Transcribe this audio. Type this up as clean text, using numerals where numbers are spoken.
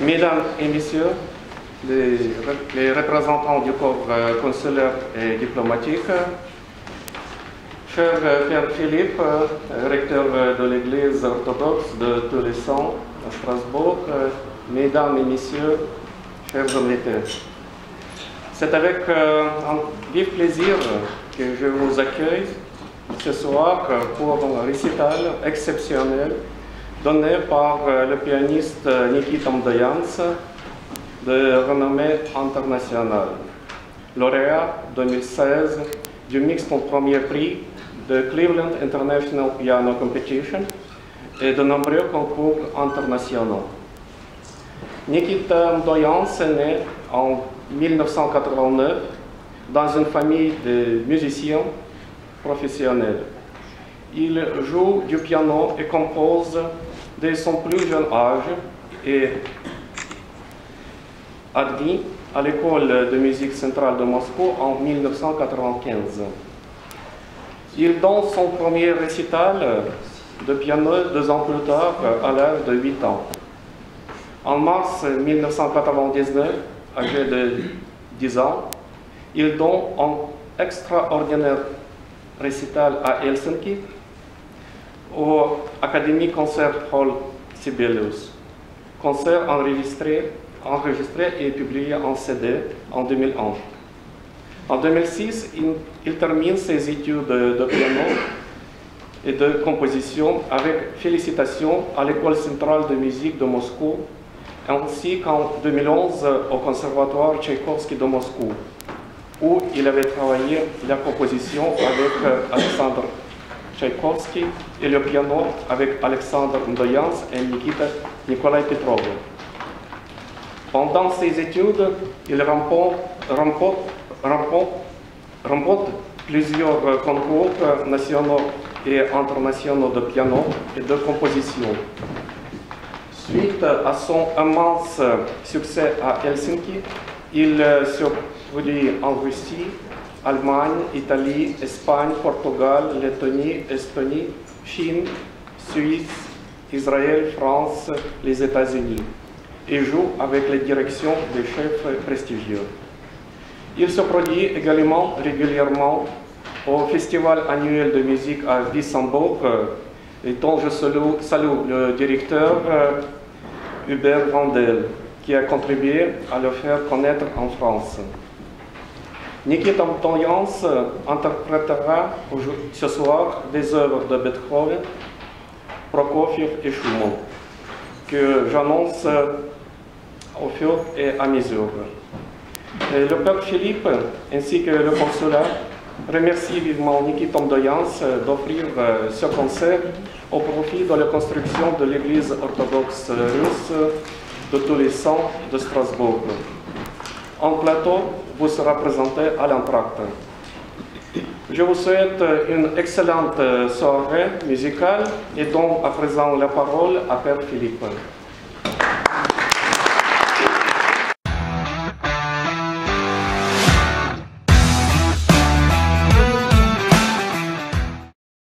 Mesdames et Messieurs, les représentants du corps consulaire et diplomatique, cher Père Philippe, recteur de l'Église orthodoxe de tous les saints à Strasbourg, Mesdames et Messieurs, chers invités, c'est avec un vif plaisir que je vous accueille ce soir pour un récital exceptionnel donné par le pianiste Nikita Mdoyans, de renommée internationale, lauréat 2016 du mixte en premier prix de Cleveland International Piano Competition et de nombreux concours internationaux. Nikita Mdoyans est né en 1989 dans une famille de musiciens professionnels. Il joue du piano et compose dès son plus jeune âge et admis à l'école de musique centrale de Moscou en 1995. Il donne son premier récital de piano 2 ans plus tard, à l'âge de 8 ans. En mars 1999, âgé de 10 ans, il donne un extraordinaire récital à Helsinki, au Academy Concert Hall Sibelius. Concert enregistré et publié en CD en 2001. En 2006, il termine ses études de piano et de composition avec félicitations à l'École centrale de musique de Moscou, ainsi qu'en 2011 au Conservatoire Tchaïkovski de Moscou, où il avait travaillé la composition avec Alexandre Tchaïkovski et le piano avec Alexandre Mdoyans et Nikita Nikolai Petrov. Pendant ses études, il remporte plusieurs concours nationaux et internationaux de piano et de composition. Suite à son immense succès à Helsinki, il se produit en Russie, Allemagne, Italie, Espagne, Portugal, Lettonie, Estonie, Chine, Suisse, Israël, France, les États-Unis, et joue avec les directions des chefs prestigieux. Il se produit également régulièrement au Festival annuel de musique à Wissembourg, et dont je salue le directeur Hubert Vandel, qui a contribué à le faire connaître en France. Nikita Mdoyans interprétera ce soir des œuvres de Beethoven, Prokofiev et Schumann, que j'annonce au fur et à mesure. Et le Père Philippe ainsi que le consulat remercient vivement Nikita Mdoyans d'offrir ce concert au profit de la construction de l'Église orthodoxe russe de tous les saints de Strasbourg. En plateau vous sera présenté à l'entracte. Je vous souhaite une excellente soirée musicale et donne à présent la parole à Père Philippe.